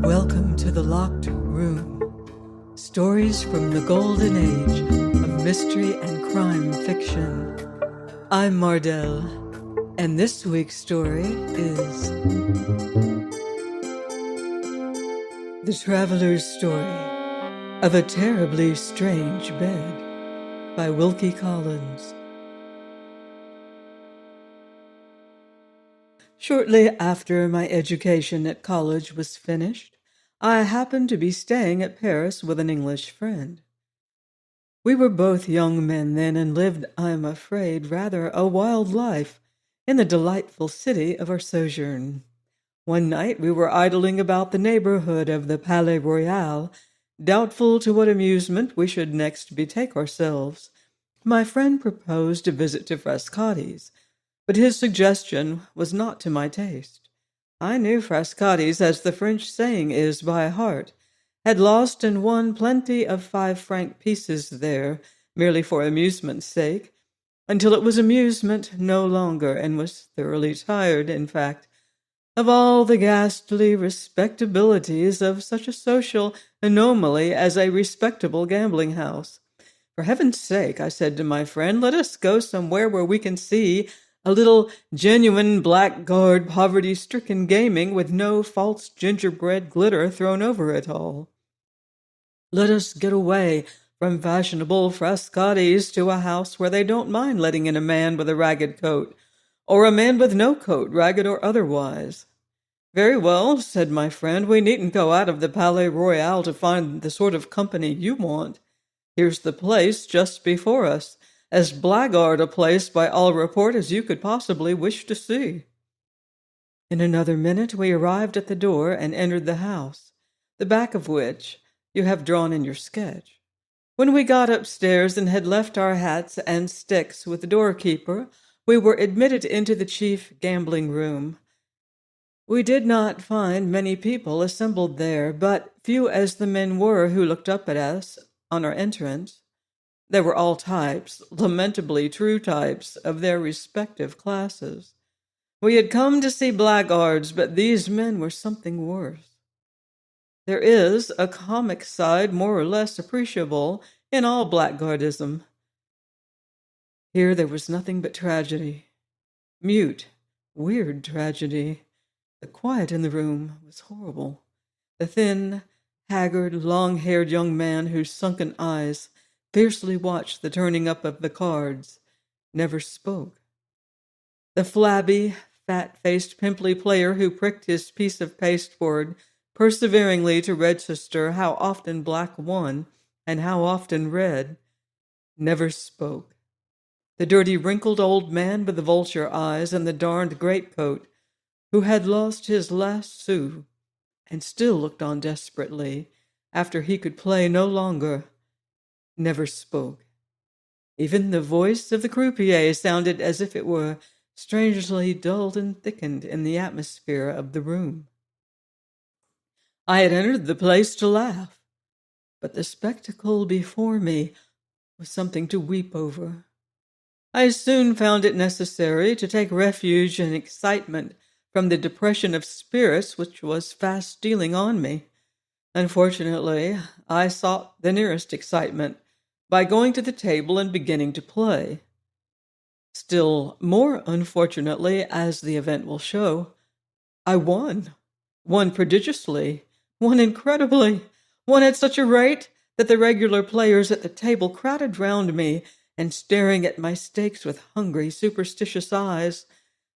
Welcome to the Locked Room. Stories from the golden age of mystery and crime fiction. I'm Mardell, and this week's story is The Traveler's Story of a Terribly Strange Bed by Wilkie Collins. Shortly after my education at college was finished, I happened to be staying at Paris with an English friend. We were both young men then and lived, I'm afraid, rather a wild life in the delightful city of our sojourn. One night we were idling about the neighborhood of the Palais Royal, doubtful to what amusement we should next betake ourselves. My friend proposed a visit to Frascati's, but his suggestion was not to my taste. I knew Frascati's, as the French saying is, by heart, had lost and won plenty of 5-franc pieces there, merely for amusement's sake, until it was amusement no longer, and was thoroughly tired, in fact, of all the ghastly respectabilities of such a social anomaly as a respectable gambling house. For heaven's sake, I said to my friend, let us go somewhere where we can see a little genuine blackguard poverty-stricken gaming with no false gingerbread glitter thrown over it all. Let us get away from fashionable Frascati's to a house where they don't mind letting in a man with a ragged coat, or a man with no coat, ragged or otherwise. Very well, said my friend, we needn't go out of the Palais Royal to find the sort of company you want. Here's the place just before us, as blackguard a place by all report as you could possibly wish to see. In another minute we arrived at the door and entered the house, the back of which you have drawn in your sketch. When we got upstairs and had left our hats and sticks with the doorkeeper, we were admitted into the chief gambling room. We did not find many people assembled there, but few as the men were who looked up at us on our entrance. They were all types, lamentably true types, of their respective classes. We had come to see blackguards, but these men were something worse. There is a comic side more or less appreciable in all blackguardism. Here there was nothing but tragedy. Mute, weird tragedy. The quiet in the room was horrible. The thin, haggard, long-haired young man whose sunken eyes fiercely watched the turning up of the cards never spoke. The flabby, fat-faced, pimply player who pricked his piece of pasteboard perseveringly to register how often black won and how often red never spoke. The dirty, wrinkled old man with the vulture eyes and the darned greatcoat, who had lost his last sou and still looked on desperately after he could play no longer, never spoke. Even the voice of the croupier sounded as if it were strangely dulled and thickened in the atmosphere of the room. I had entered the place to laugh, but the spectacle before me was something to weep over. I soon found it necessary to take refuge in excitement from the depression of spirits which was fast stealing on me. Unfortunately, I sought the nearest excitement by going to the table and beginning to play. Still more unfortunately, as the event will show, I won prodigiously, won incredibly, won at such a rate that the regular players at the table crowded round me and, staring at my stakes with hungry, superstitious eyes,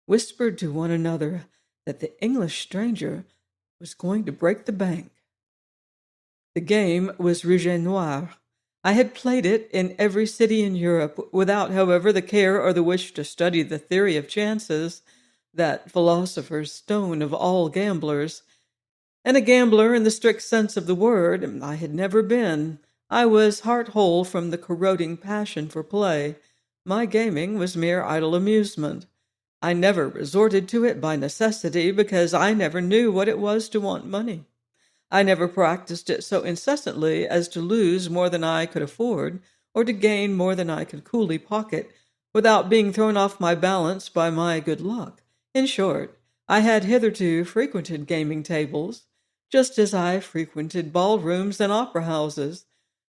whispered to one another that the English stranger was going to break the bank. The game was rouge et noir. I had played it in every city in Europe, without, however, the care or the wish to study the theory of chances, that philosopher's stone of all gamblers. And a gambler in the strict sense of the word I had never been. I was heart-whole from the corroding passion for play. My gaming was mere idle amusement. I never resorted to it by necessity, because I never knew what it was to want money. I never practiced it so incessantly as to lose more than I could afford, or to gain more than I could coolly pocket, without being thrown off my balance by my good luck. In short, I had hitherto frequented gaming tables, just as I frequented ballrooms and opera houses,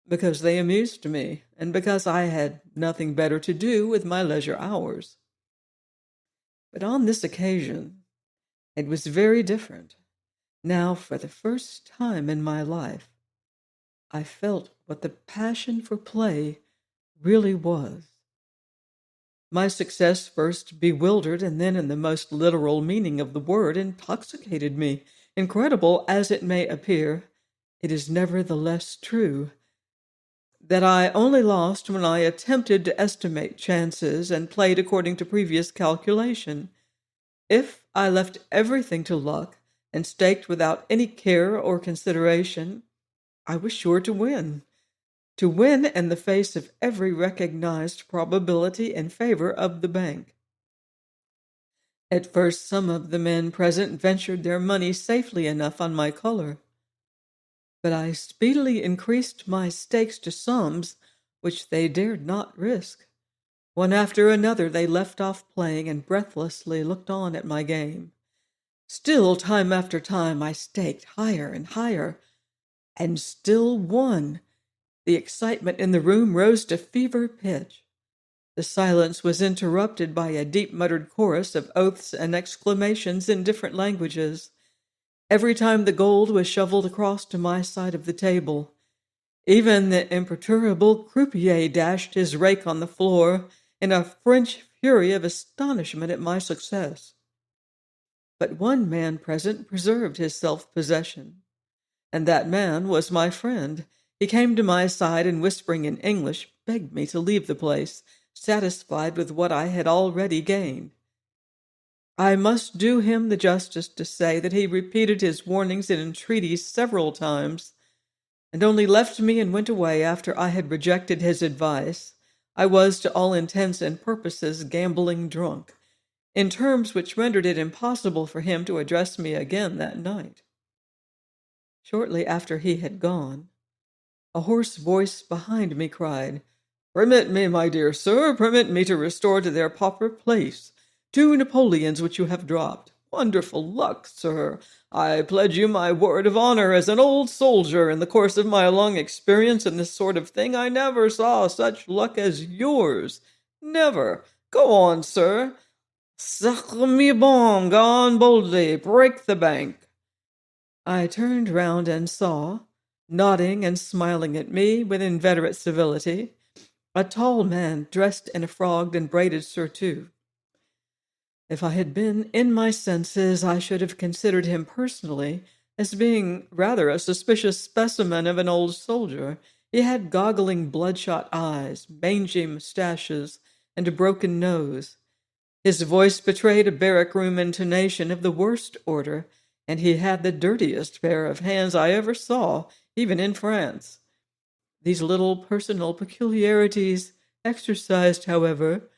because they amused me and because I had nothing better to do with my leisure hours. But on this occasion, it was very different. Now, for the first time in my life, I felt what the passion for play really was. My success first bewildered and then, in the most literal meaning of the word, intoxicated me. Incredible as it may appear, it is nevertheless true that I only lost when I attempted to estimate chances and played according to previous calculation. If I left everything to luck and staked without any care or consideration, I was sure to win. To win in the face of every recognized probability in favor of the bank. At first, some of the men present ventured their money safely enough on my color, but I speedily increased my stakes to sums which they dared not risk. One after another they left off playing and breathlessly looked on at my game. Still, time after time, I staked higher and higher, and still won. The excitement in the room rose to fever pitch. The silence was interrupted by a deep-muttered chorus of oaths and exclamations in different languages. Every time the gold was shoveled across to my side of the table, even the imperturbable croupier dashed his rake on the floor in a French fury of astonishment at my success. But one man present preserved his self-possession, and that man was my friend. He came to my side and, whispering in English, begged me to leave the place, satisfied with what I had already gained. I must do him the justice to say that he repeated his warnings and entreaties several times, and only left me and went away after I had rejected his advice. I was, to all intents and purposes, gambling drunk, in terms which rendered it impossible for him to address me again that night. Shortly after he had gone, a hoarse voice behind me cried, "Permit me, my dear sir, permit me to restore to their proper place 2 Napoleons which you have dropped. Wonderful luck, sir! I pledge you my word of honor as an old soldier. In the course of my long experience in this sort of thing, I never saw such luck as yours. Never. Go on, sir. Sacre me bon, go on boldly, break the bank." I turned round and saw, nodding and smiling at me with inveterate civility, a tall man dressed in a frogged and braided surtout. If I had been in my senses, I should have considered him personally as being rather a suspicious specimen of an old soldier. He had goggling bloodshot eyes, mangy mustaches, and a broken nose. His voice betrayed a barrack-room intonation of the worst order, and he had the dirtiest pair of hands I ever saw, even in France. These little personal peculiarities exercised, however,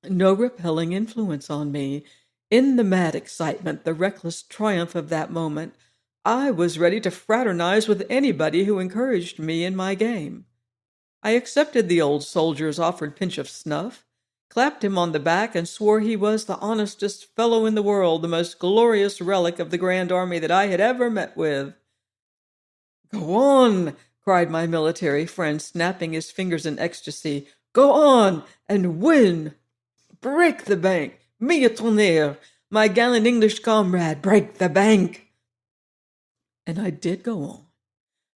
no repelling influence on me. In the mad excitement, the reckless triumph of that moment, I was ready to fraternize with anybody who encouraged me in my game. I accepted the old soldier's offered pinch of snuff, clapped him on the back, and swore he was the honestest fellow in the world, the most glorious relic of the Grand Army that I had ever met with. "Go on!" cried my military friend, snapping his fingers in ecstasy. "Go on, and win! Break the bank! Mille tonnerres! My gallant English comrade, break the bank!" And I did go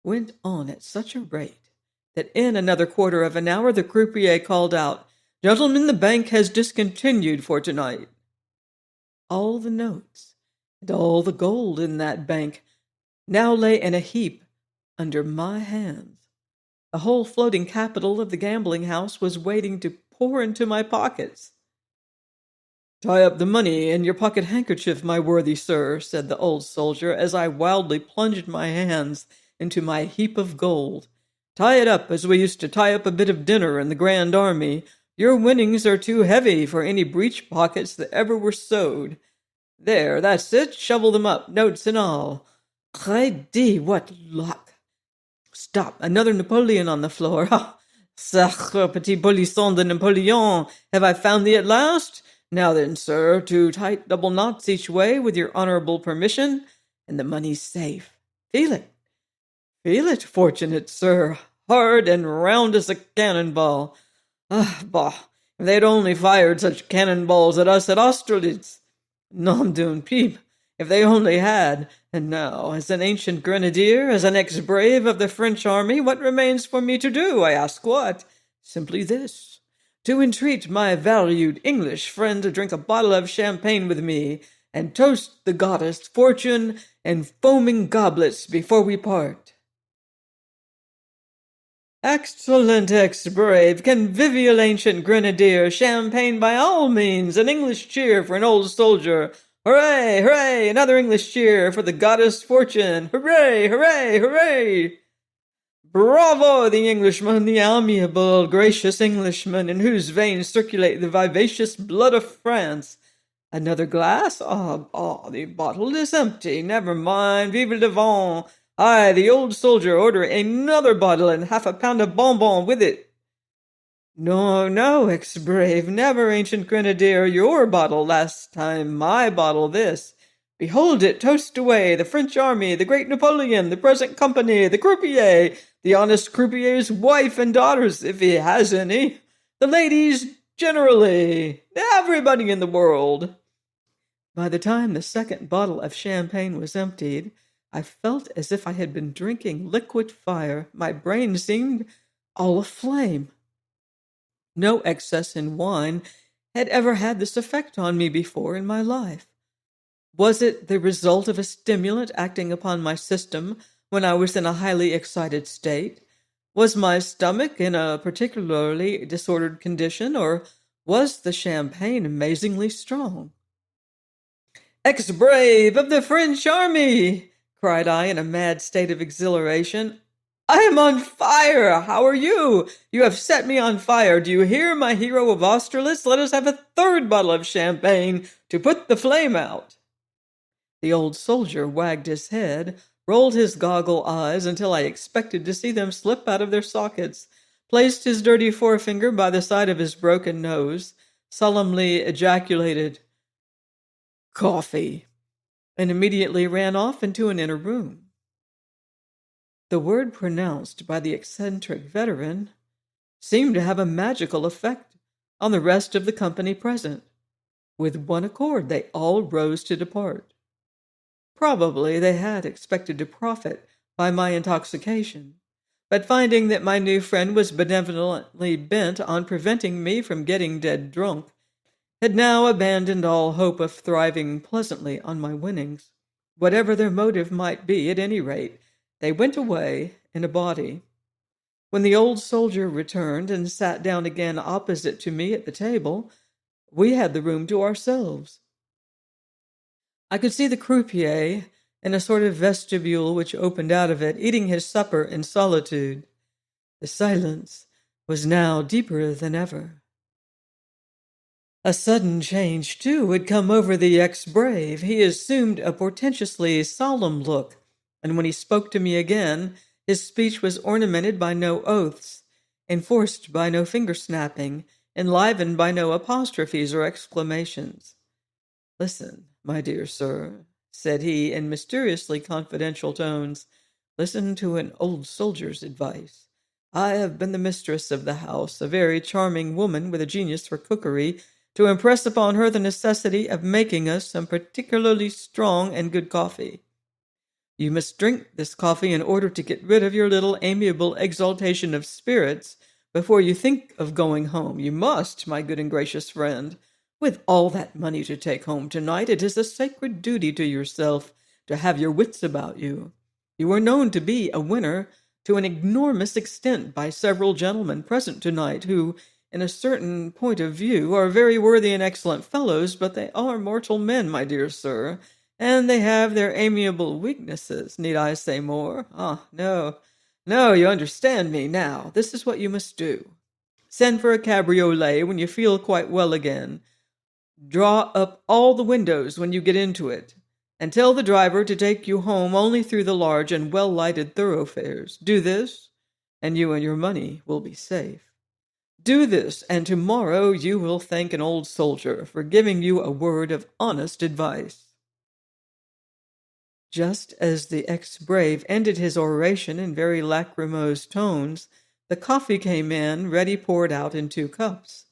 went on at such a rate that in another quarter of an hour the croupier called out, "Gentlemen, the bank has discontinued for tonight." All the notes and all the gold in that bank now lay in a heap under my hands. The whole floating capital of the gambling house was waiting to pour into my pockets. "Tie up the money in your pocket handkerchief, my worthy sir," said the old soldier, as I wildly plunged my hands into my heap of gold. "Tie it up as we used to tie up a bit of dinner in the Grand Army. Your winnings are too heavy for any breech pockets that ever were sewed. There, that's it. Shovel them up, notes and all. Crédit, what luck! Stop, another Napoleon on the floor. Ah, sacre petit polisson de Napoleon, have I found thee at last? Now then, sir, 2 tight double knots each way, with your honorable permission. and the money's safe. Feel it. Feel it, fortunate sir, hard and round as a cannonball. Ah, bah, if they'd only fired such cannonballs at us at Austerlitz. Nom d'une pipe, if they only had. And now, as an ancient grenadier, as an ex-brave of the French army, what remains for me to do, I ask what? Simply this, to entreat my valued English friend to drink a bottle of champagne with me, and toast the goddess Fortune in foaming goblets before we part. Excellent ex-brave, convivial ancient grenadier, champagne by all means, an English cheer for an old soldier. Hooray, hooray, another English cheer for the goddess Fortune. Hooray, hooray, hooray! Bravo, the Englishman, the amiable, gracious Englishman, in whose veins circulate the vivacious blood of France. Another glass? The bottle is empty. Never mind, vive le vent. I, the old soldier, order another bottle and half a pound of bonbon with it. No, no, ex-brave, never, ancient grenadier, your bottle last time, my bottle this. Behold it, toast away, the French army, the great Napoleon, the present company, the croupier, the honest croupier's wife and daughters, if he has any, the ladies generally, everybody in the world. By the time the second bottle of champagne was emptied, I felt as if I had been drinking liquid fire. My brain seemed all aflame. No excess in wine had ever had this effect on me before in my life. Was it the result of a stimulant acting upon my system when I was in a highly excited state? Was my stomach in a particularly disordered condition, or was the champagne amazingly strong? Ex-brave of the French army! Cried I in a mad state of exhilaration. I am on fire! How are you? You have set me on fire. Do you hear, my hero of Austerlitz? Let us have a third bottle of champagne to put the flame out. The old soldier wagged his head, rolled his goggle eyes until I expected to see them slip out of their sockets, placed his dirty forefinger by the side of his broken nose, solemnly ejaculated, "Coffee," and immediately ran off into an inner room. The word pronounced by the eccentric veteran seemed to have a magical effect on the rest of the company present. With one accord, they all rose to depart. Probably they had expected to profit by my intoxication, but finding that my new friend was benevolently bent on preventing me from getting dead drunk, had now abandoned all hope of thriving pleasantly on my winnings. Whatever their motive might be, at any rate, they went away in a body. When the old soldier returned and sat down again opposite to me at the table, we had the room to ourselves. I could see the croupier in a sort of vestibule which opened out of it, eating his supper in solitude. The silence was now deeper than ever. A sudden change, too, had come over the ex-brave. He assumed a portentously solemn look, and when he spoke to me again, his speech was ornamented by no oaths, enforced by no finger-snapping, enlivened by no apostrophes or exclamations. "Listen, my dear sir," said he in mysteriously confidential tones. "Listen to an old soldier's advice. I have been the mistress of the house, a very charming woman with a genius for cookery, to impress upon her the necessity of making us some particularly strong and good coffee. You must drink this coffee in order to get rid of your little amiable exaltation of spirits before you think of going home. You must, my good and gracious friend. With all that money to take home tonight, it is a sacred duty to yourself to have your wits about you. You are known to be a winner to an enormous extent by several gentlemen present tonight who, in a certain point of view, are very worthy and excellent fellows, but they are mortal men, my dear sir, and they have their amiable weaknesses. Need I say more? No, you understand me now. This is what you must do. Send for a cabriolet when you feel quite well again. Draw up all the windows when you get into it, and tell the driver to take you home only through the large and well-lighted thoroughfares. Do this, and you and your money will be safe. Do this, and tomorrow you will thank an old soldier for giving you a word of honest advice." Just as the ex-brave ended his oration in very lachrymose tones, the coffee came in, ready poured out in 2 cups.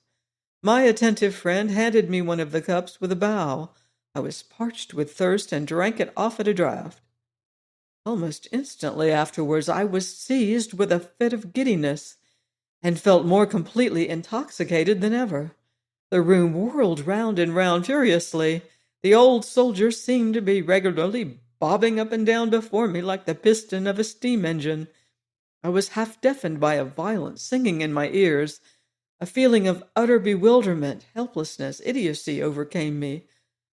My attentive friend handed me one of the cups with a bow. I was parched with thirst and drank it off at a draught. Almost instantly afterwards, I was seized with a fit of giddiness and felt more completely intoxicated than ever. The room whirled round and round furiously. The old soldier seemed to be regularly bobbing up and down before me like the piston of a steam engine. I was half deafened by a violent singing in my ears. A feeling of utter bewilderment, helplessness, idiocy overcame me.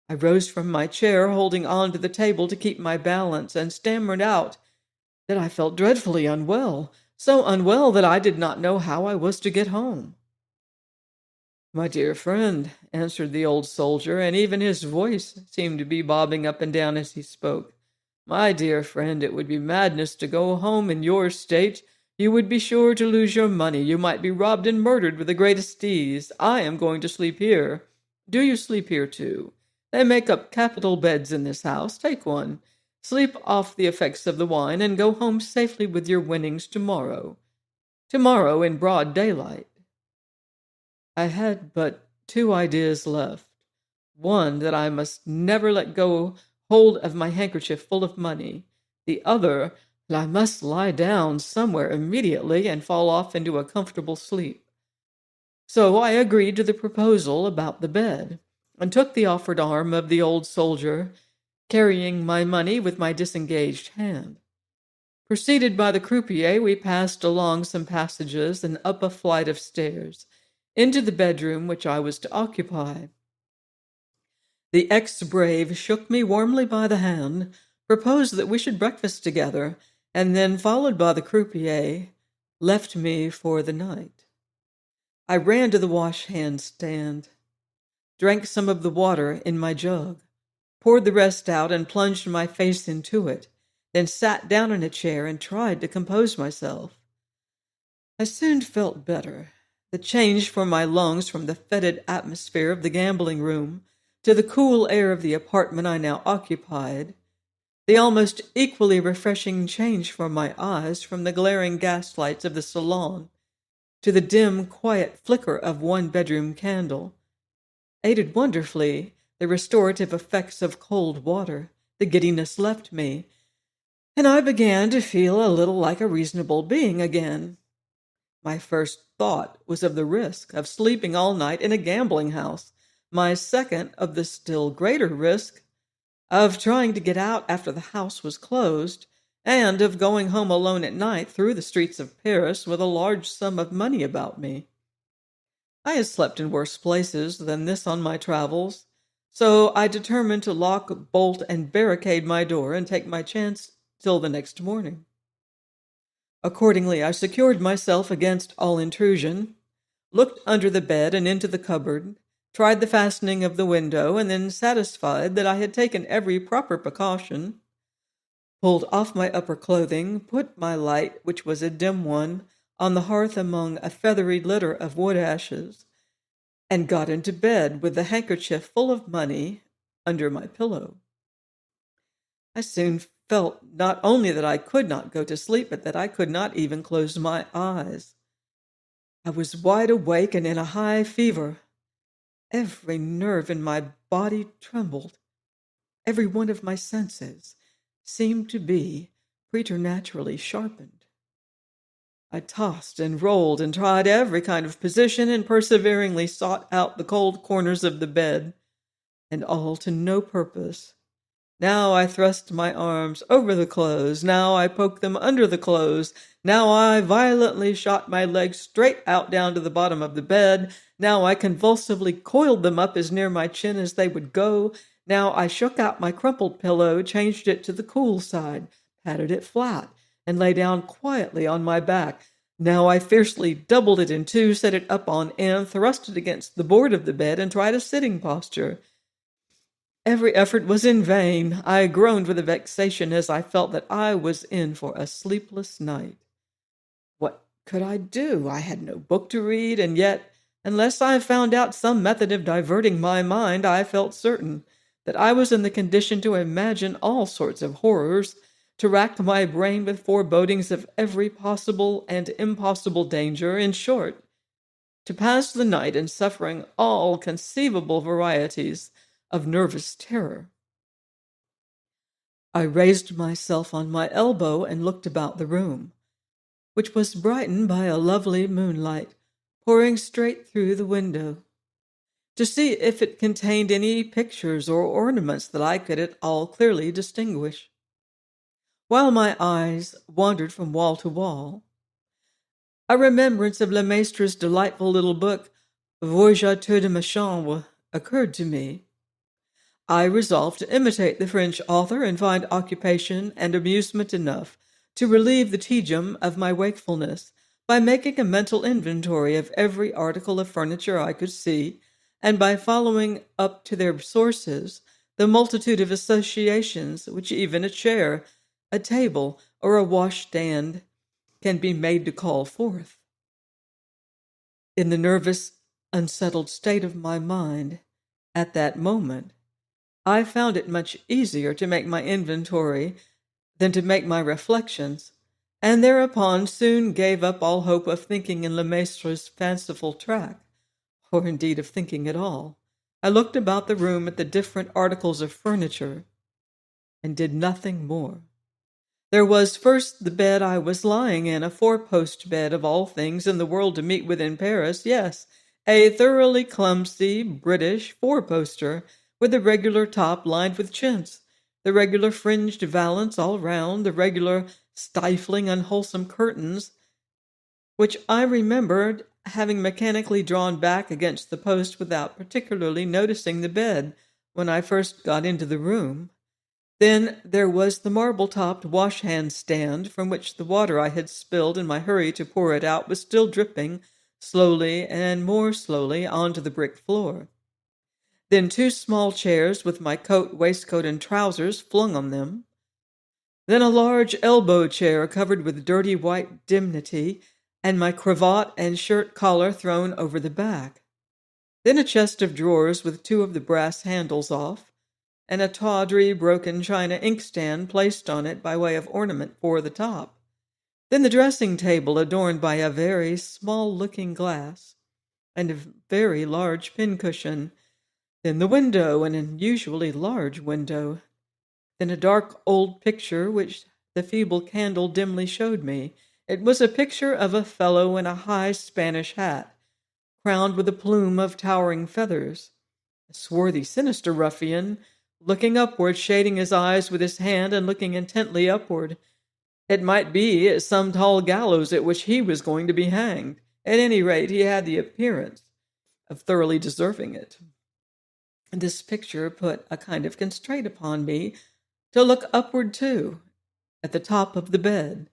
I rose from my chair, holding on to the table to keep my balance, and stammered out that I felt dreadfully unwell, so unwell that I did not know how I was to get home. "My dear friend," answered the old soldier, and even his voice seemed to be bobbing up and down as he spoke. "My dear friend, it would be madness to go home in your state. You would be sure to lose your money. You might be robbed and murdered with the greatest ease. I am going to sleep here. Do you sleep here too? They make up capital beds in this house. Take one. Sleep off the effects of the wine, and go home safely with your winnings tomorrow. Tomorrow in broad daylight." I had but 2 ideas left. One, that I must never let go hold of my handkerchief full of money. The other, that I must lie down somewhere immediately and fall off into a comfortable sleep. So I agreed to the proposal about the bed, and took the offered arm of the old soldier, carrying my money with my disengaged hand. Preceded by the croupier, we passed along some passages and up a flight of stairs, into the bedroom which I was to occupy. The ex-brave shook me warmly by the hand, proposed that we should breakfast together, and then, followed by the croupier, left me for the night. I ran to the wash-hand stand, drank some of the water in my jug, poured the rest out and plunged my face into it, then sat down in a chair and tried to compose myself. I soon felt better. The change for my lungs from the fetid atmosphere of the gambling room to the cool air of the apartment I now occupied, the almost equally refreshing change for my eyes from the glaring gaslights of the salon to the dim, quiet flicker of one bedroom candle, aided wonderfully the restorative effects of cold water. The giddiness left me, and I began to feel a little like a reasonable being again. My first thought was of the risk of sleeping all night in a gambling house. My second, of the still greater risk of trying to get out after the house was closed, and of going home alone at night through the streets of Paris with a large sum of money about me. I had slept in worse places than this on my travels, so I determined to lock, bolt, and barricade my door and take my chance till the next morning. Accordingly, I secured myself against all intrusion, looked under the bed and into the cupboard, tried the fastening of the window, and then, satisfied that I had taken every proper precaution, pulled off my upper clothing, put my light, which was a dim one, on the hearth among a feathery litter of wood ashes, and got into bed with the handkerchief full of money under my pillow. I soon felt not only that I could not go to sleep, but that I could not even close my eyes. I was wide awake and in a high fever. Every nerve in my body trembled. Every one of my senses seemed to be preternaturally sharpened. I tossed and rolled and tried every kind of position and perseveringly sought out the cold corners of the bed, and all to no purpose. Now I thrust my arms over the clothes, now I poked them under the clothes, now I violently shot my legs straight out down to the bottom of the bed, now I convulsively coiled them up as near my chin as they would go, now I shook out my crumpled pillow, changed it to the cool side, patted it flat, and lay down quietly on my back. Now I fiercely doubled it in two, set it up on end, thrust it against the board of the bed, and tried a sitting posture. Every effort was in vain. I groaned with vexation as I felt that I was in for a sleepless night. What could I do? I had no book to read, and yet, unless I found out some method of diverting my mind, I felt certain that I was in the condition to imagine all sorts of horrors, to rack my brain with forebodings of every possible and impossible danger, in short, to pass the night in suffering all conceivable varieties of nervous terror. I raised myself on my elbow and looked about the room, which was brightened by a lovely moonlight pouring straight through the window, to see if it contained any pictures or ornaments that I could at all clearly distinguish. While my eyes wandered from wall to wall, a remembrance of Le Maistre's delightful little book, Voyageur de ma chambre, occurred to me. I resolved to imitate the French author and find occupation and amusement enough to relieve the tedium of my wakefulness by making a mental inventory of every article of furniture I could see, and by following up to their sources the multitude of associations which even a chair, a table, or a washstand can be made to call forth. In the nervous, unsettled state of my mind at that moment, I found it much easier to make my inventory than to make my reflections, and thereupon soon gave up all hope of thinking in Le Maistre's fanciful track, or indeed of thinking at all. I looked about the room at the different articles of furniture, and did nothing more. There was first the bed I was lying in, a four-post bed of all things in the world to meet with in Paris, yes, a thoroughly clumsy British four-poster, with the regular top lined with chintz, the regular fringed valance all round, the regular stifling, unwholesome curtains, which I remembered having mechanically drawn back against the post without particularly noticing the bed when I first got into the room. Then there was the marble-topped wash-hand stand from which the water I had spilled in my hurry to pour it out was still dripping slowly and more slowly onto the brick floor. Then two small chairs with my coat, waistcoat, and trousers flung on them. Then a large elbow chair covered with dirty white dimity, and my cravat and shirt collar thrown over the back. Then a chest of drawers with two of the brass handles off, and a tawdry, broken china inkstand placed on it by way of ornament for the top. Then the dressing table adorned by a very small looking glass, and a very large pincushion. Then the window, an unusually large window. Then a dark old picture which the feeble candle dimly showed me. It was a picture of a fellow in a high Spanish hat, crowned with a plume of towering feathers, a swarthy, sinister ruffian, looking upward, shading his eyes with his hand and looking intently upward. It might be some tall gallows at which he was going to be hanged. At any rate, he had the appearance of thoroughly deserving it. This picture put a kind of constraint upon me to look upward too, at the top of the bed.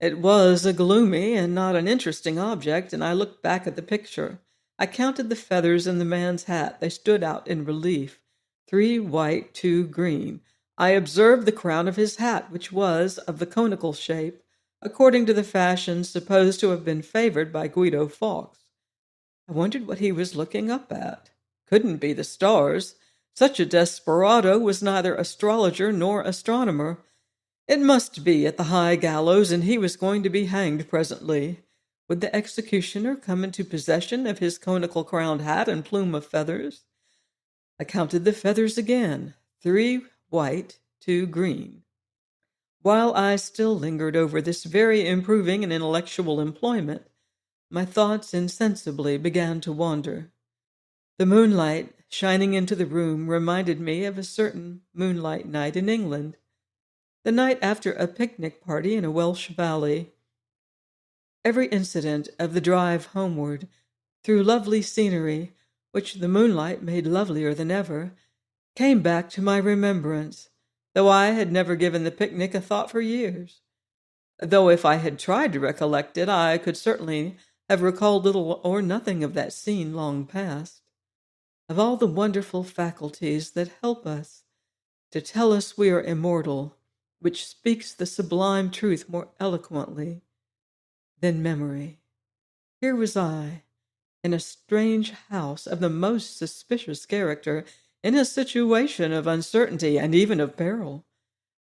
It was a gloomy and not an interesting object, and I looked back at the picture. I counted the feathers in the man's hat. They stood out in relief, 3 white, 2 green. I observed the crown of his hat, which was of the conical shape, according to the fashion supposed to have been favored by Guido Fawkes. I wondered what he was looking up at. Couldn't be the stars. Such a desperado was neither astrologer nor astronomer. It must be at the high gallows, and he was going to be hanged presently. Would the executioner come into possession of his conical-crowned hat and plume of feathers? I counted the feathers again, 3 white, 2 green. While I still lingered over this very improving and intellectual employment, my thoughts insensibly began to wander. The moonlight shining into the room reminded me of a certain moonlight night in England, the night after a picnic party in a Welsh valley. Every incident of the drive homeward, through lovely scenery, which the moonlight made lovelier than ever, came back to my remembrance, though I had never given the picnic a thought for years. Though if I had tried to recollect it, I could certainly have recalled little or nothing of that scene long past. Of all the wonderful faculties that help us to tell us we are immortal, which speaks the sublime truth more eloquently than memory, here was I, in a strange house of the most suspicious character, in a situation of uncertainty and even of peril,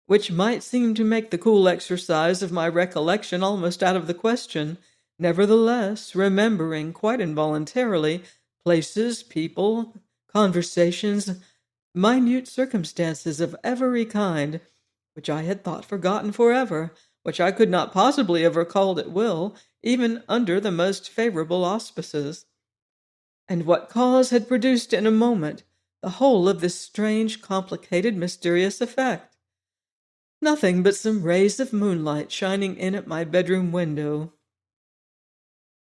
which might seem to make the cool exercise of my recollection almost out of the question, nevertheless, remembering quite involuntarily places, people, conversations, minute circumstances of every kind, which I had thought forgotten forever, which I could not possibly have recalled at will, even under the most favorable auspices. And what cause had produced in a moment the whole of this strange, complicated, mysterious effect? Nothing but some rays of moonlight shining in at my bedroom window.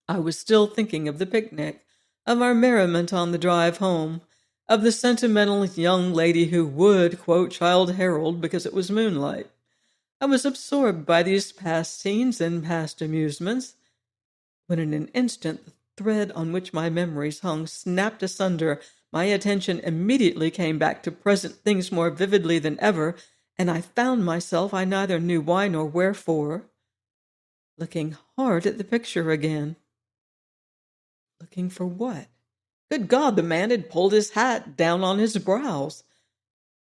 I was still thinking of the picnic, of our merriment on the drive home, of the sentimental young lady who would quote Childe Harold because it was moonlight. I was absorbed by these past scenes and past amusements, when in an instant the thread on which my memories hung snapped asunder. My attention immediately came back to present things more vividly than ever, and I found myself, I neither knew why nor wherefore, looking hard at the picture again. Looking for what? Good God, the man had pulled his hat down on his brows.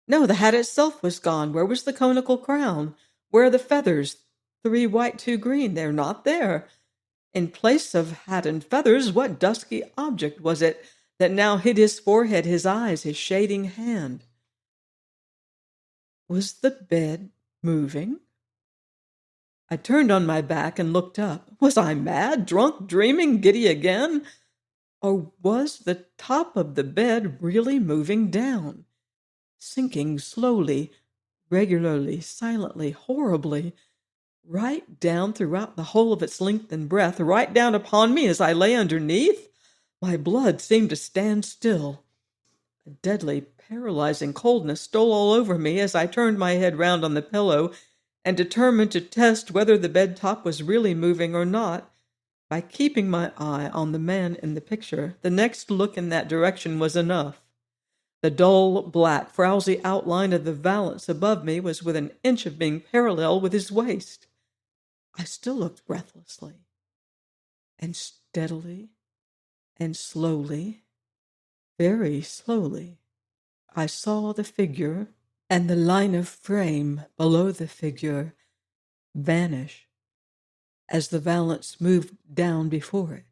No, the hat itself was gone. Where was the conical crown? Where are the feathers? 3 white, 2 green. They're not there. In place of hat and feathers, what dusky object was it that now hid his forehead, his eyes, his shading hand? Was the bed moving? I turned on my back and looked up. Was I mad, drunk, dreaming, giddy again? Or was the top of the bed really moving down, sinking slowly, regularly, silently, horribly, right down throughout the whole of its length and breadth, right down upon me as I lay underneath? My blood seemed to stand still. A deadly, paralyzing coldness stole all over me as I turned my head round on the pillow and determined to test whether the bed top was really moving or not. By keeping my eye on the man in the picture, the next look in that direction was enough. The dull, black, frowsy outline of the valance above me was within an inch of being parallel with his waist. I still looked breathlessly, and steadily, and slowly, very slowly, I saw the figure and the line of frame below the figure vanish as the valance moved down before it.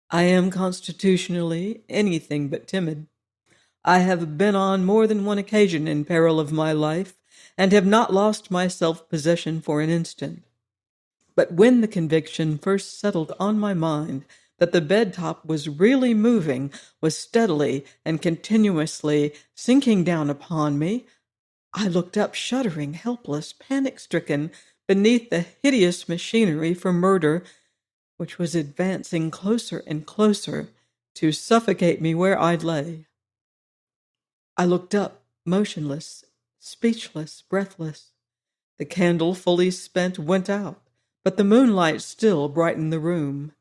I am constitutionally anything but timid. I have been on more than one occasion in peril of my life, and have not lost my self-possession for an instant. But when the conviction first settled on my mind that the bed top was really moving, was steadily and continuously sinking down upon me, I looked up, shuddering, helpless, panic-stricken, beneath the hideous machinery for murder, which was advancing closer and closer to suffocate me where I lay. I looked up, motionless, speechless, breathless. The candle, fully spent, went out, but the moonlight still brightened the room.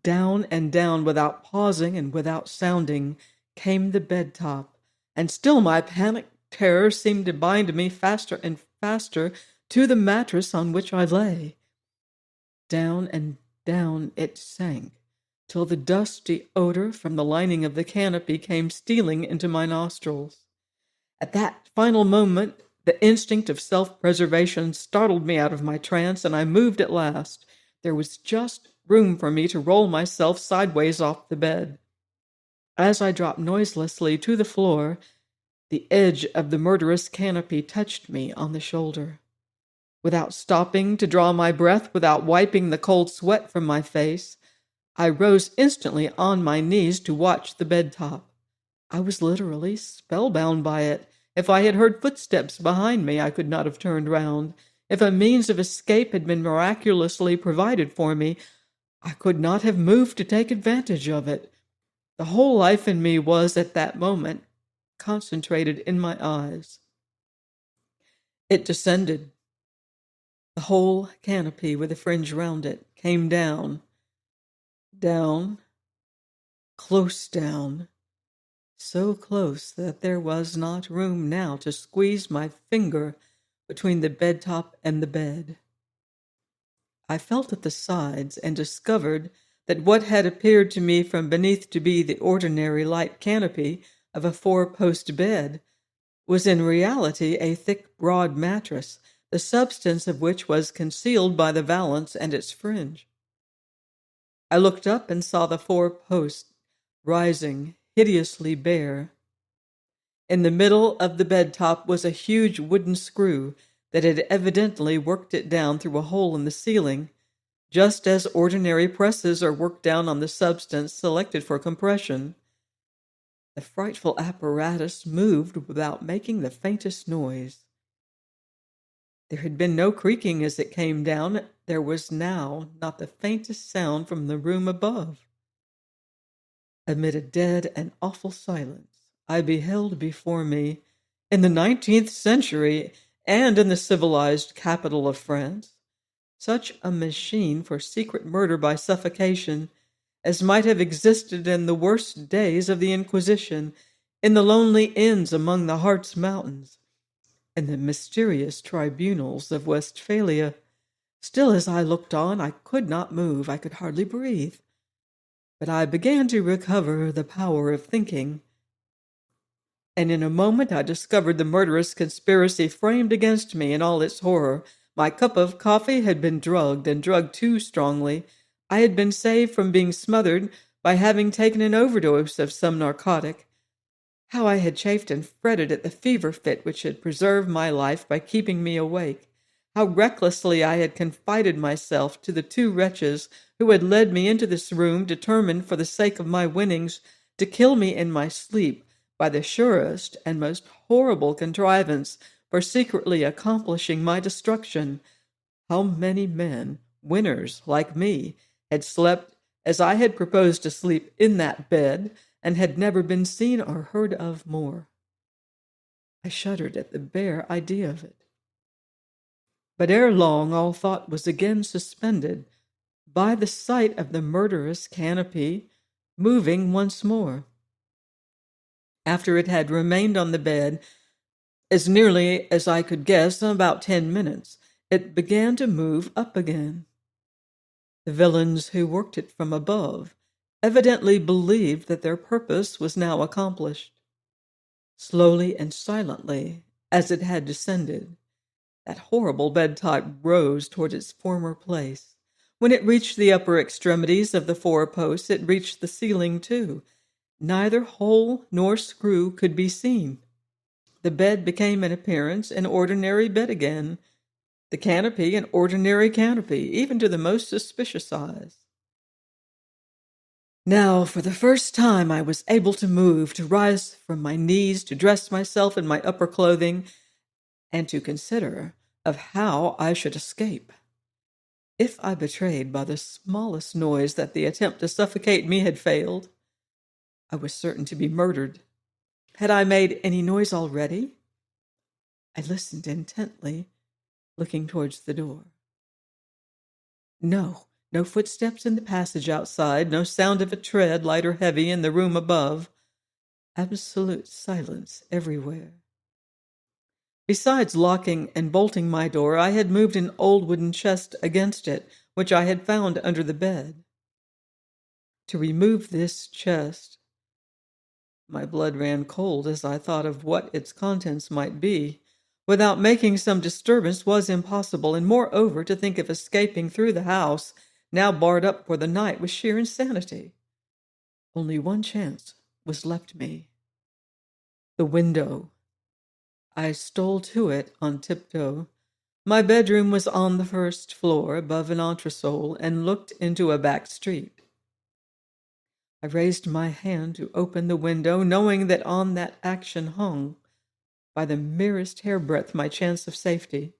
Down and down, without pausing and without sounding, came the bed top, and still my panic terror seemed to bind me faster and faster to the mattress on which I lay. Down and down it sank, till the dusty odor from the lining of the canopy came stealing into my nostrils. At that final moment, the instinct of self-preservation startled me out of my trance, and I moved at last. There was just room for me to roll myself sideways off the bed. As I dropped noiselessly to the floor, the edge of the murderous canopy touched me on the shoulder. Without stopping to draw my breath, without wiping the cold sweat from my face, I rose instantly on my knees to watch the bed top. I was literally spellbound by it. If I had heard footsteps behind me, I could not have turned round. If a means of escape had been miraculously provided for me, I could not have moved to take advantage of it. The whole life in me was, at that moment, concentrated in my eyes. It descended. The whole canopy, with a fringe round it, came down, close down, so close that there was not room now to squeeze my finger between the bed top and the bed. I felt at the sides and discovered that what had appeared to me from beneath to be the ordinary light canopy of a four-post bed was in reality a thick, broad mattress, the substance of which was concealed by the valance and its fringe. I looked up and saw the four posts rising, hideously bare. In the middle of the bed top was a huge wooden screw that had evidently worked it down through a hole in the ceiling, just as ordinary presses are worked down on the substance selected for compression. The frightful apparatus moved without making the faintest noise. There had been no creaking as it came down. There was now not the faintest sound from the room above. Amid a dead and awful silence, I beheld before me, in the 19th century and in the civilized capital of France, such a machine for secret murder by suffocation as might have existed in the worst days of the Inquisition, in the lonely inns among the Harz mountains, in the mysterious tribunals of Westphalia. Still, as I looked on, I could not move. I could hardly breathe. But I began to recover the power of thinking, and in a moment I discovered the murderous conspiracy framed against me in all its horror. My cup of coffee had been drugged, and drugged too strongly. I had been saved from being smothered by having taken an overdose of some narcotic. How I had chafed and fretted at the fever fit which had preserved my life by keeping me awake. How recklessly I had confided myself to the two wretches who had led me into this room, determined, for the sake of my winnings, to kill me in my sleep by the surest and most horrible contrivance for secretly accomplishing my destruction. How many men, winners like me, had slept as I had proposed to sleep in that bed, and had never been seen or heard of more. I shuddered at the bare idea of it. But ere long all thought was again suspended by the sight of the murderous canopy moving once more. After it had remained on the bed, as nearly as I could guess, about 10 minutes, it began to move up again. The villains who worked it from above evidently believed that their purpose was now accomplished. Slowly and silently, as it had descended, that horrible bed-top rose toward its former place. When it reached the upper extremities of the four posts, it reached the ceiling too. Neither hole nor screw could be seen. The bed became in appearance an ordinary bed again, the canopy an ordinary canopy, even to the most suspicious eyes. Now, for the first time, I was able to move, to rise from my knees, to dress myself in my upper clothing, and to consider of how I should escape. If I betrayed by the smallest noise that the attempt to suffocate me had failed, I was certain to be murdered. Had I made any noise already? I listened intently, looking towards the door. No footsteps in the passage outside, no sound of a tread, light or heavy, in the room above. Absolute silence everywhere. Besides locking and bolting my door, I had moved an old wooden chest against it, which I had found under the bed. To remove this chest, my blood ran cold as I thought of what its contents might be, without making some disturbance was impossible, and moreover to think of escaping through the house, now barred up for the night, was sheer insanity. Only one chance was left me. The window. I stole to it on tiptoe. My bedroom was on the first floor, above an entresol, and looked into a back street. I raised my hand to open the window, knowing that on that action hung, by the merest hairbreadth, my chance of safety.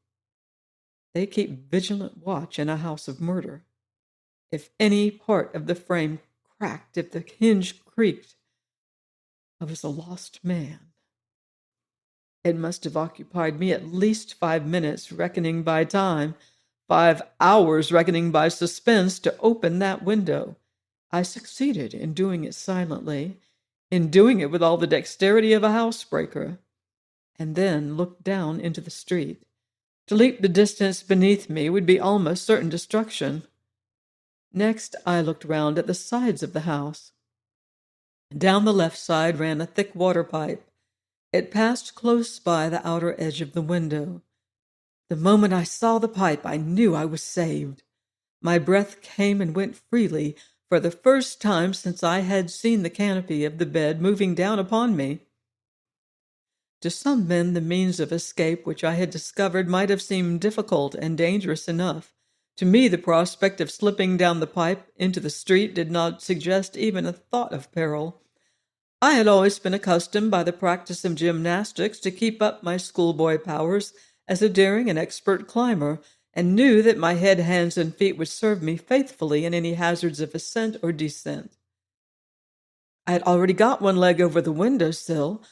They keep vigilant watch in a house of murder. If any part of the frame cracked, if the hinge creaked, I was a lost man. It must have occupied me at least 5 minutes, reckoning by time, 5 hours, reckoning by suspense, to open that window. I succeeded in doing it silently, in doing it with all the dexterity of a housebreaker, and then looked down into the street. To leap the distance beneath me would be almost certain destruction. Next, I looked round at the sides of the house. Down the left side ran a thick water pipe. It passed close by the outer edge of the window. The moment I saw the pipe, I knew I was saved. My breath came and went freely for the first time since I had seen the canopy of the bed moving down upon me. To some men, the means of escape which I had discovered might have seemed difficult and dangerous enough. To me, the prospect of slipping down the pipe into the street did not suggest even a thought of peril. I had always been accustomed by the practice of gymnastics to keep up my schoolboy powers as a daring and expert climber, and knew that my head, hands, and feet would serve me faithfully in any hazards of ascent or descent. I had already got one leg over the window sill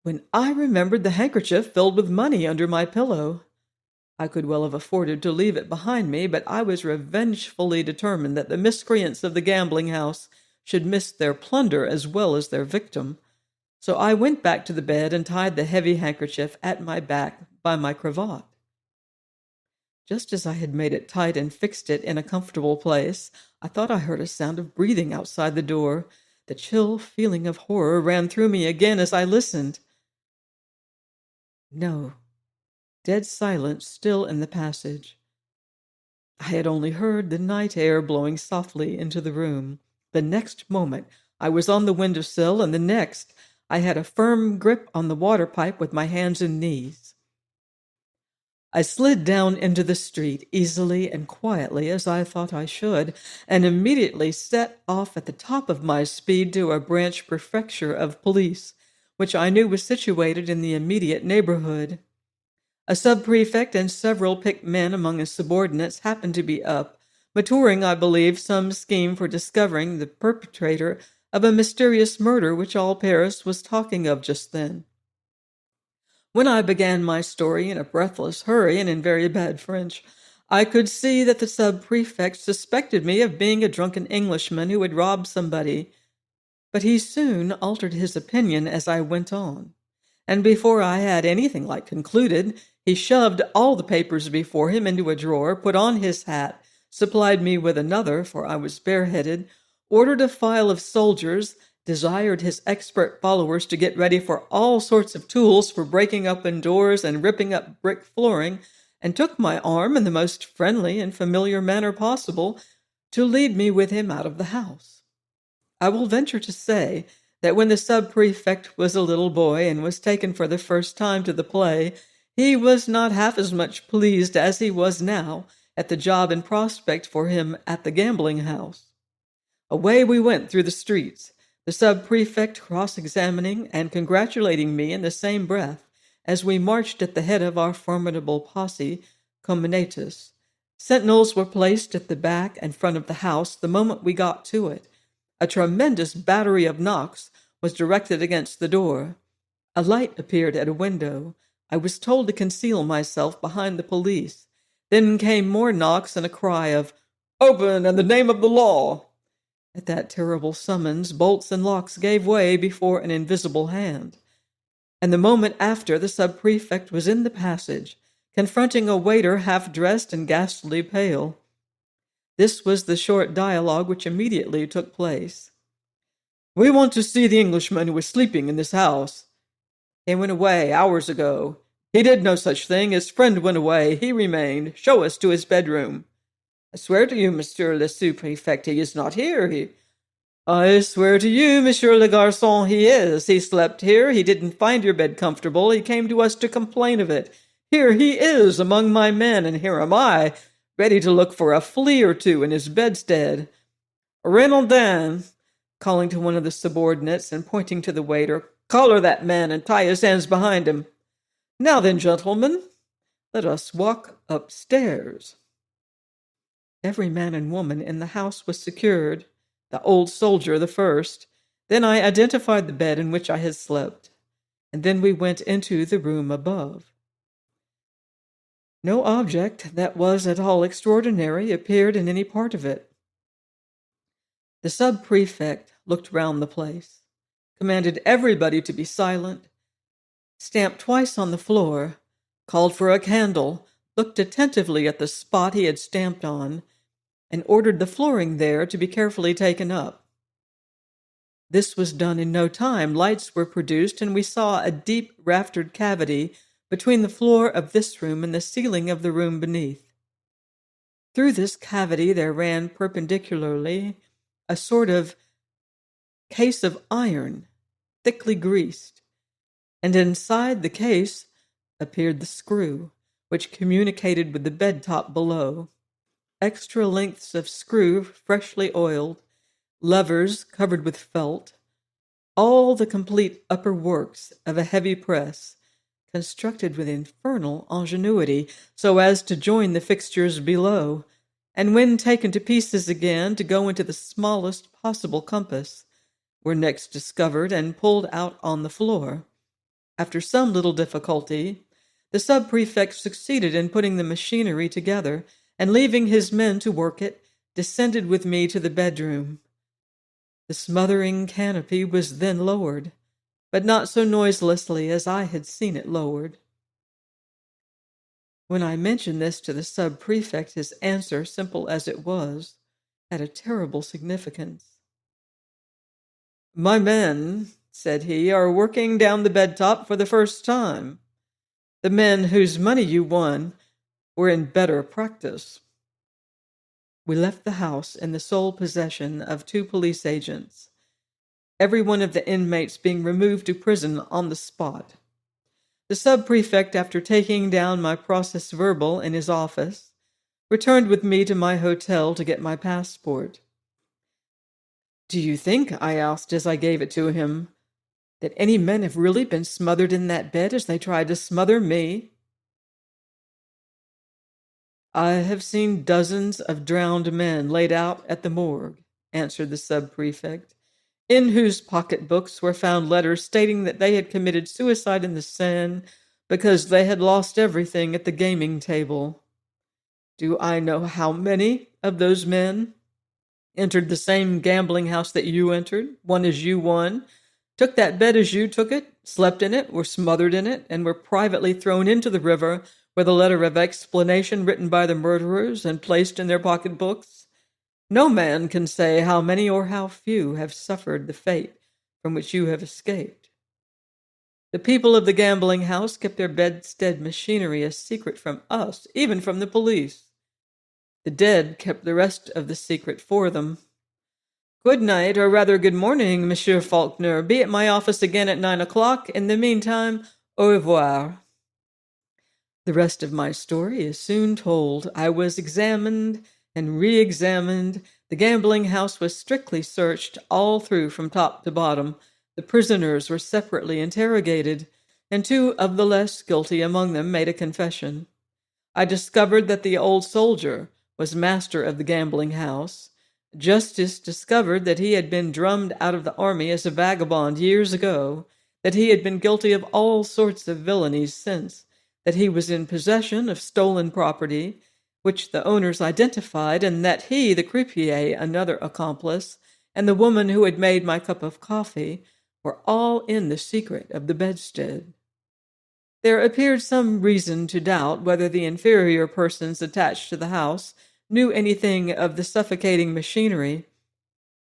when I remembered the handkerchief filled with money under my pillow. I could well have afforded to leave it behind me, but I was revengefully determined that the miscreants of the gambling house should miss their plunder as well as their victim. So I went back to the bed and tied the heavy handkerchief at my back by my cravat. Just as I had made it tight and fixed it in a comfortable place, I thought I heard a sound of breathing outside the door. The chill feeling of horror ran through me again as I listened. No, dead silence still in the passage. I had only heard the night air blowing softly into the room. The next moment I was on the window sill, and the next I had a firm grip on the water pipe with my hands and knees. I slid down into the street easily and quietly as I thought I should, and immediately set off at the top of my speed to a branch prefecture of police, which I knew was situated in the immediate neighborhood. A sub-prefect and several picked men among his subordinates happened to be up, maturing, I believe, some scheme for discovering the perpetrator of a mysterious murder which all Paris was talking of just then. When I began my story in a breathless hurry and in very bad French, I could see that the sub-prefect suspected me of being a drunken Englishman who had robbed somebody, but he soon altered his opinion as I went on, and before I had anything like concluded, he shoved all the papers before him into a drawer, put on his hat, supplied me with another, for I was bareheaded, ordered a file of soldiers, desired his expert followers to get ready for all sorts of tools for breaking open doors and ripping up brick flooring, and took my arm in the most friendly and familiar manner possible to lead me with him out of the house. I will venture to say that when the sub-prefect was a little boy and was taken for the first time to the play, he was not half as much pleased as he was now at the job in prospect for him at the gambling house. Away we went through the streets, the sub-prefect cross-examining and congratulating me in the same breath as we marched at the head of our formidable posse comitatus. Sentinels were placed at the back and front of the house the moment we got to it. A tremendous battery of knocks was directed against the door. A light appeared at a window. I was told to conceal myself behind the police. Then came more knocks and a cry of, "Open in the name of the law!" At that terrible summons, bolts and locks gave way before an invisible hand, and the moment after, the sub-prefect was in the passage, confronting a waiter half-dressed and ghastly pale. This was the short dialogue which immediately took place. "We want to see the Englishman who was sleeping in this house. He went away hours ago. He did no such thing. His friend went away. He remained. Show us to his bedroom." "I swear to you, Monsieur le Sous-Prefect, he is not here. "I swear to you, Monsieur le Garçon, he is. He slept here. He didn't find your bed comfortable. He came to us to complain of it. Here he is among my men, and here am I, ready to look for a flea or two in his bedstead. Renaudin," calling to one of the subordinates and pointing to the waiter, "collar that man and tie his hands behind him. Now then, gentlemen, let us walk upstairs." Every man and woman in the house was secured, the old soldier the first. Then I identified the bed in which I had slept, and then we went into the room above. No object that was at all extraordinary appeared in any part of it. The sub-prefect looked round the place, commanded everybody to be silent, stamped twice on the floor, called for a candle, looked attentively at the spot he had stamped on, and ordered the flooring there to be carefully taken up. This was done in no time. Lights were produced, and we saw a deep raftered cavity between the floor of this room and the ceiling of the room beneath. Through this cavity there ran perpendicularly a sort of case of iron, thickly greased, and inside the case appeared the screw, which communicated with the bed top below. Extra lengths of screw, freshly oiled, levers covered with felt, all the complete upper works of a heavy press, constructed with infernal ingenuity so as to join the fixtures below, and when taken to pieces again to go into the smallest possible compass, were next discovered and pulled out on the floor. After some little difficulty, the sub-prefect succeeded in putting the machinery together, and leaving his men to work it, descended with me to the bedroom. The smothering canopy was then lowered, but not so noiselessly as I had seen it lowered. When I mentioned this to the sub-prefect, his answer, simple as it was, had a terrible significance. "My men," said he, "are working down the bed top for the first time. The men whose money you won were in better practice." We left the house in the sole possession of 2 police agents, every one of the inmates being removed to prison on the spot. The sub-prefect, after taking down my process verbal in his office, returned with me to my hotel to get my passport. "Do you think," I asked as I gave it to him, "that any men have really been smothered in that bed as they tried to smother me?" "I have seen dozens of drowned men laid out at the morgue," answered the sub-prefect, "in whose pocketbooks were found letters stating that they had committed suicide in the Seine because they had lost everything at the gaming table. Do I know how many of those men entered the same gambling house that you entered, won as you won, took that bed as you took it, slept in it, were smothered in it, and were privately thrown into the river with a letter of explanation written by the murderers and placed in their pocketbooks? No man can say how many or how few have suffered the fate from which you have escaped. The people of the gambling house kept their bedstead machinery a secret from us, even from the police. The dead kept the rest of the secret for them. Good night, or rather good morning, Monsieur Faulkner. Be at my office again at 9 o'clock. In the meantime, au revoir." The rest of my story is soon told. I was examined and re-examined. The gambling house was strictly searched all through from top to bottom. The prisoners were separately interrogated, and 2 of the less guilty among them made a confession. I discovered that the old soldier was master of the gambling house. Justice discovered that he had been drummed out of the army as a vagabond years ago, that he had been guilty of all sorts of villainies since, that he was in possession of stolen property, which the owners identified, and that he, the croupier, another accomplice, and the woman who had made my cup of coffee were all in the secret of the bedstead. There appeared some reason to doubt whether the inferior persons attached to the house knew anything of the suffocating machinery,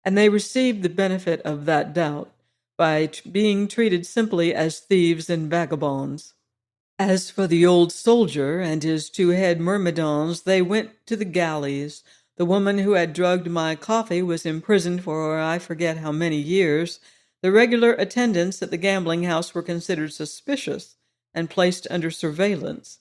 and they received the benefit of that doubt by being treated simply as thieves and vagabonds. As for the old soldier and his 2 head myrmidons, they went to the galleys. The woman who had drugged my coffee was imprisoned for I forget how many years. The regular attendants at the gambling house were considered suspicious and placed under surveillance.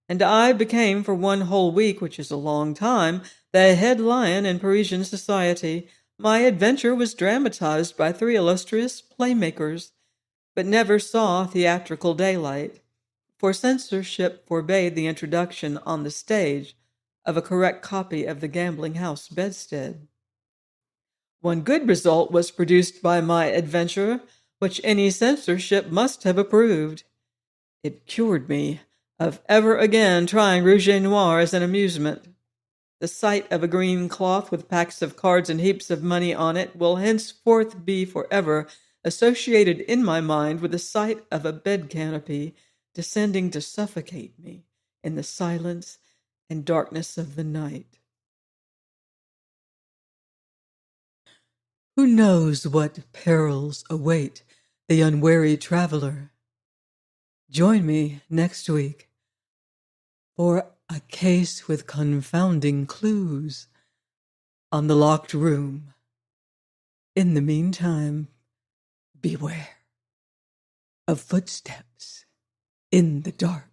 And I became, for 1 whole week, which is a long time, the head lion in Parisian society. My adventure was dramatized by 3 illustrious playmakers, but never saw theatrical daylight, for censorship forbade the introduction on the stage of a correct copy of the gambling house bedstead. One good result was produced by my adventure, which any censorship must have approved. It cured me of ever again trying rouge et noir as an amusement. The sight of a green cloth with packs of cards and heaps of money on it will henceforth be forever associated in my mind with the sight of a bed canopy descending to suffocate me in the silence and darkness of the night. Who knows what perils await the unwary traveler? Join me next week for a case with confounding clues on the locked room. In the meantime, beware of footsteps in the dark.